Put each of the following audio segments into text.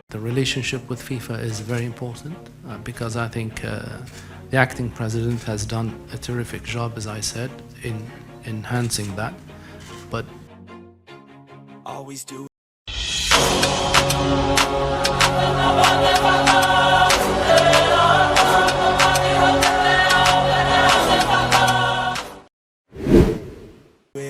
The relationship with FIFA is very important because I think the acting president has done a terrific job, as I said, in enhancing that. But always do.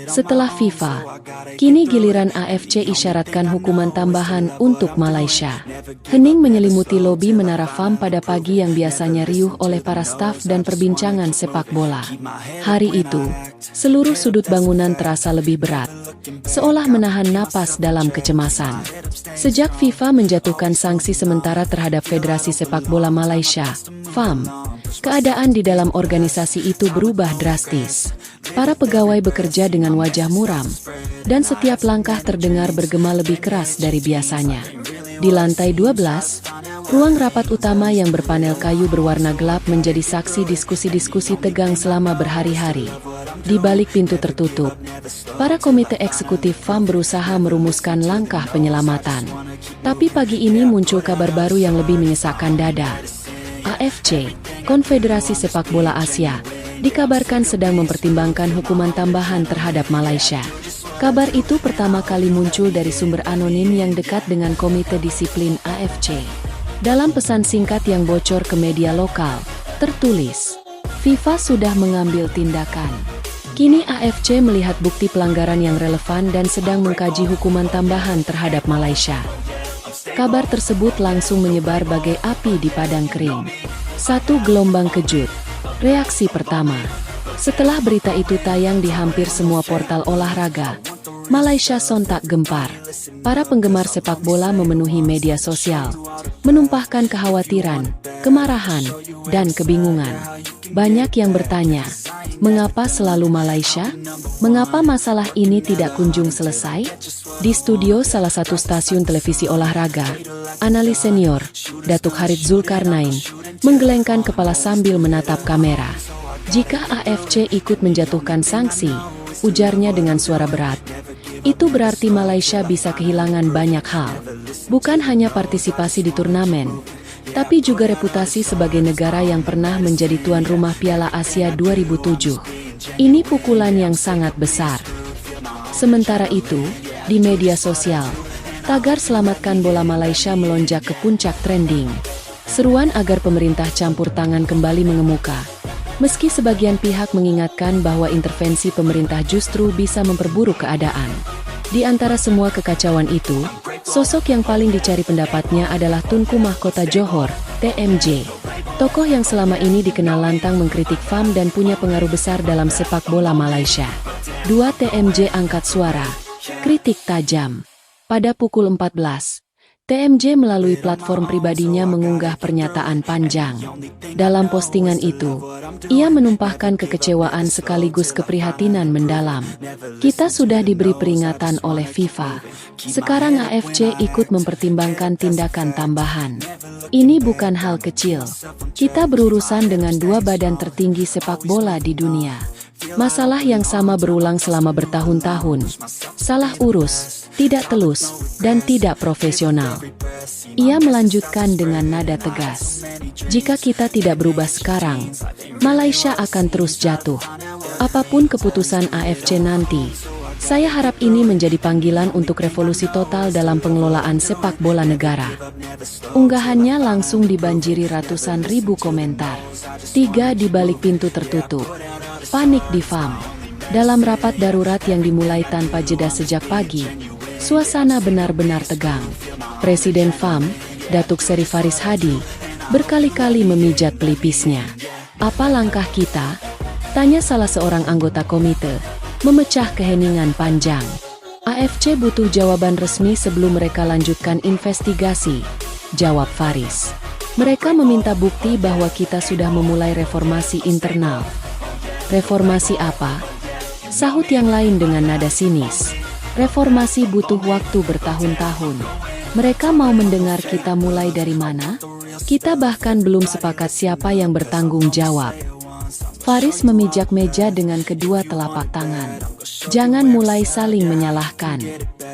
Setelah FIFA, kini giliran AFC isyaratkan hukuman tambahan untuk Malaysia. Hening menyelimuti lobi Menara FAM pada pagi yang biasanya riuh oleh para staf dan perbincangan sepak bola. Hari itu, seluruh sudut bangunan terasa lebih berat, seolah menahan napas dalam kecemasan. Sejak FIFA menjatuhkan sanksi sementara terhadap Federasi Sepak Bola Malaysia, FAM, keadaan di dalam organisasi itu berubah drastis. Para pegawai bekerja dengan wajah muram, dan setiap langkah terdengar bergema lebih keras dari biasanya. Di lantai 12, ruang rapat utama yang berpanel kayu berwarna gelap menjadi saksi diskusi-diskusi tegang selama berhari-hari. Di balik pintu tertutup, para komite eksekutif FAM berusaha merumuskan langkah penyelamatan. Tapi pagi ini muncul kabar baru yang lebih menyesakkan dada. AFC, Konfederasi Sepak Bola Asia, dikabarkan sedang mempertimbangkan hukuman tambahan terhadap Malaysia. Kabar itu pertama kali muncul dari sumber anonim yang dekat dengan Komite Disiplin AFC. Dalam pesan singkat yang bocor ke media lokal, tertulis, FIFA sudah mengambil tindakan. Kini AFC melihat bukti pelanggaran yang relevan dan sedang mengkaji hukuman tambahan terhadap Malaysia. Kabar tersebut langsung menyebar bagai api di padang kering. Satu gelombang kejut. Reaksi pertama, setelah berita itu tayang di hampir semua portal olahraga, Malaysia sontak gempar. Para penggemar sepak bola memenuhi media sosial, menumpahkan kekhawatiran, kemarahan, dan kebingungan. Banyak yang bertanya, mengapa selalu Malaysia? Mengapa masalah ini tidak kunjung selesai? Di studio salah satu stasiun televisi olahraga, analis senior, Datuk Harith Zulkarnain, menggelengkan kepala sambil menatap kamera. Jika AFC ikut menjatuhkan sanksi, ujarnya dengan suara berat, itu berarti Malaysia bisa kehilangan banyak hal. Bukan hanya partisipasi di turnamen, tapi juga reputasi sebagai negara yang pernah menjadi tuan rumah Piala Asia 2007. Ini pukulan yang sangat besar. Sementara itu, di media sosial, tagar "Selamatkan Bola Malaysia" melonjak ke puncak trending. Seruan agar pemerintah campur tangan kembali mengemuka, meski sebagian pihak mengingatkan bahwa intervensi pemerintah justru bisa memperburuk keadaan. Di antara semua kekacauan itu, sosok yang paling dicari pendapatnya adalah Tunku Mahkota Johor, TMJ. Tokoh yang selama ini dikenal lantang mengkritik FAM dan punya pengaruh besar dalam sepak bola Malaysia. Dua TMJ angkat suara, kritik tajam. Pada pukul 14, TMJ melalui platform pribadinya mengunggah pernyataan panjang. Dalam postingan itu, ia menumpahkan kekecewaan sekaligus keprihatinan mendalam. Kita sudah diberi peringatan oleh FIFA. Sekarang AFC ikut mempertimbangkan tindakan tambahan. Ini bukan hal kecil. Kita berurusan dengan dua badan tertinggi sepak bola di dunia. Masalah yang sama berulang selama bertahun-tahun. Salah urus, tidak telus, dan tidak profesional. Ia melanjutkan dengan nada tegas. Jika kita tidak berubah sekarang, Malaysia akan terus jatuh. Apapun keputusan AFC nanti, saya harap ini menjadi panggilan untuk revolusi total dalam pengelolaan sepak bola negara. Unggahannya langsung dibanjiri ratusan ribu komentar. 3 di balik pintu tertutup. Panik di FAM. Dalam rapat darurat yang dimulai tanpa jeda sejak pagi, suasana benar-benar tegang. Presiden FAM, Datuk Seri Faris Hadi, berkali-kali memijat pelipisnya. Apa langkah kita? Tanya salah seorang anggota komite, memecah keheningan panjang. AFC butuh jawaban resmi sebelum mereka lanjutkan investigasi, jawab Faris. Mereka meminta bukti bahwa kita sudah memulai reformasi internal. Reformasi apa? Sahut yang lain dengan nada sinis. Reformasi butuh waktu bertahun-tahun. Mereka mau mendengar kita mulai dari mana? Kita bahkan belum sepakat siapa yang bertanggung jawab. Faris memijak meja dengan kedua telapak tangan. Jangan mulai saling menyalahkan.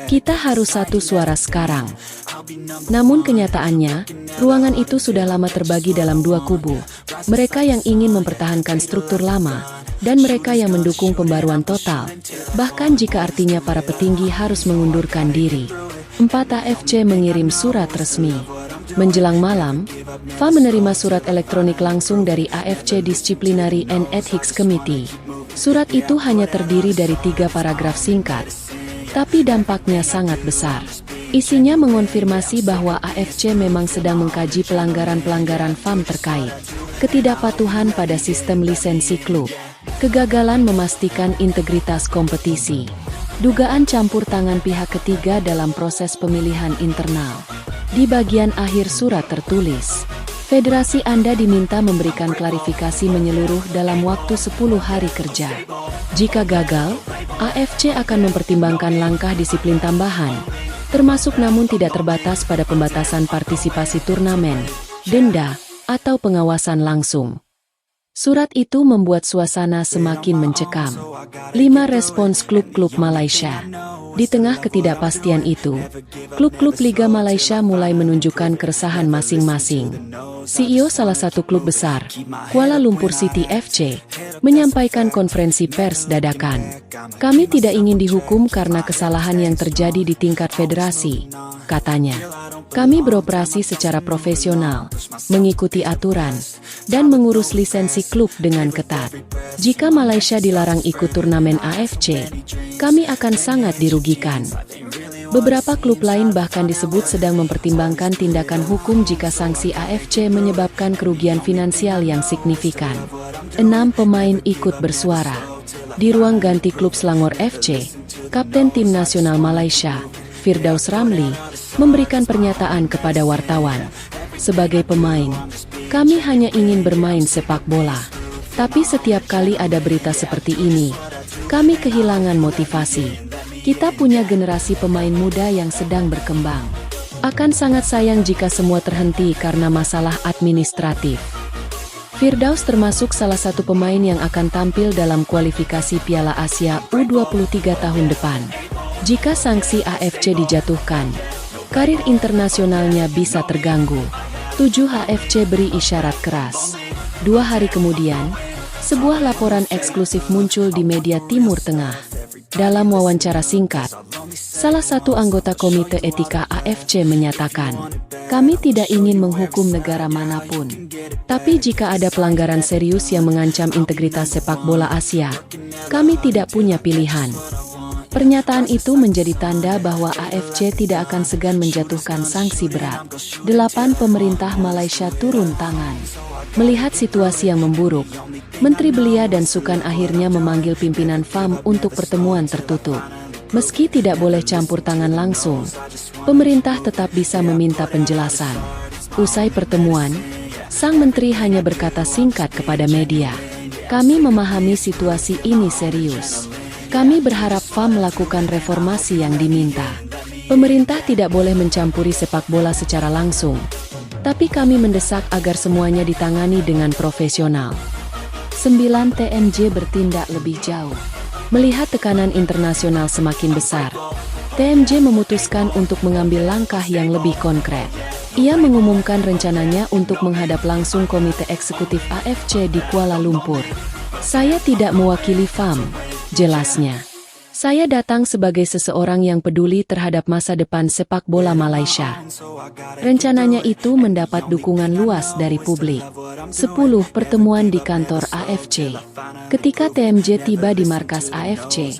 Kita harus satu suara sekarang. Namun kenyataannya, ruangan itu sudah lama terbagi dalam dua kubu. Mereka yang ingin mempertahankan struktur lama, dan mereka yang mendukung pembaruan total. Bahkan jika artinya para petinggi harus mengundurkan diri. 4 AFC mengirim surat resmi. Menjelang malam, FA menerima surat elektronik langsung dari AFC Disciplinary and Ethics Committee. Surat itu hanya terdiri dari 3 paragraf singkat, tapi dampaknya sangat besar. Isinya mengonfirmasi bahwa AFC memang sedang mengkaji pelanggaran-pelanggaran FAM terkait ketidakpatuhan pada sistem lisensi klub, kegagalan memastikan integritas kompetisi, dugaan campur tangan pihak ketiga dalam proses pemilihan internal. Di bagian akhir surat tertulis, Federasi Anda diminta memberikan klarifikasi menyeluruh dalam waktu 10 hari kerja. Jika gagal, AFC akan mempertimbangkan langkah disiplin tambahan, termasuk namun tidak terbatas pada pembatasan partisipasi turnamen, denda, atau pengawasan langsung. Surat itu membuat suasana semakin mencekam. 5 respons klub-klub Malaysia. Di tengah ketidakpastian itu, klub-klub Liga Malaysia mulai menunjukkan keresahan masing-masing. CEO salah satu klub besar, Kuala Lumpur City FC, menyampaikan konferensi pers dadakan. Kami tidak ingin dihukum karena kesalahan yang terjadi di tingkat federasi, katanya. Kami beroperasi secara profesional, mengikuti aturan, dan mengurus lisensi klub dengan ketat. Jika Malaysia dilarang ikut turnamen AFC, kami akan sangat dirugikan. Beberapa klub lain bahkan disebut sedang mempertimbangkan tindakan hukum jika sanksi AFC menyebabkan kerugian finansial yang signifikan. 6 pemain ikut bersuara. Di ruang ganti klub Selangor FC, Kapten Tim Nasional Malaysia, Firdaus Ramli, memberikan pernyataan kepada wartawan. Sebagai pemain, kami hanya ingin bermain sepak bola. Tapi setiap kali ada berita seperti ini, kami kehilangan motivasi. Kita punya generasi pemain muda yang sedang berkembang. Akan sangat sayang jika semua terhenti karena masalah administratif. Firdaus termasuk salah satu pemain yang akan tampil dalam kualifikasi Piala Asia U23 tahun depan. Jika sanksi AFC dijatuhkan, karir internasionalnya bisa terganggu. 7 AFC beri isyarat keras. 2 hari kemudian, sebuah laporan eksklusif muncul di media Timur Tengah. Dalam wawancara singkat, salah satu anggota Komite Etika AFC menyatakan, kami tidak ingin menghukum negara manapun. Tapi jika ada pelanggaran serius yang mengancam integritas sepak bola Asia, kami tidak punya pilihan. Pernyataan itu menjadi tanda bahwa AFC tidak akan segan menjatuhkan sanksi berat. 8 pemerintah Malaysia turun tangan. Melihat situasi yang memburuk, Menteri Belia dan Sukan akhirnya memanggil pimpinan FAM untuk pertemuan tertutup. Meski tidak boleh campur tangan langsung, pemerintah tetap bisa meminta penjelasan. Usai pertemuan, sang menteri hanya berkata singkat kepada media, kami memahami situasi ini serius. Kami berharap FAM melakukan reformasi yang diminta. Pemerintah tidak boleh mencampuri sepak bola secara langsung, tapi kami mendesak agar semuanya ditangani dengan profesional. 9 TMJ bertindak lebih jauh. Melihat tekanan internasional semakin besar, TMJ memutuskan untuk mengambil langkah yang lebih konkret. Ia mengumumkan rencananya untuk menghadap langsung Komite Eksekutif AFC di Kuala Lumpur. Saya tidak mewakili FAM, jelasnya. Saya datang sebagai seseorang yang peduli terhadap masa depan sepak bola Malaysia. Rencananya itu mendapat dukungan luas dari publik. 10 pertemuan di kantor AFC. Ketika TMJ tiba di markas AFC,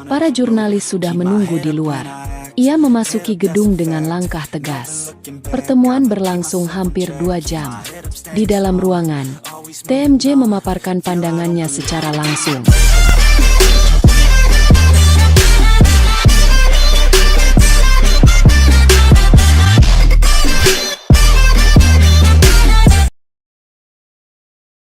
para jurnalis sudah menunggu di luar. Ia memasuki gedung dengan langkah tegas. Pertemuan berlangsung hampir 2 jam. Di dalam ruangan, TMJ memaparkan pandangannya secara langsung.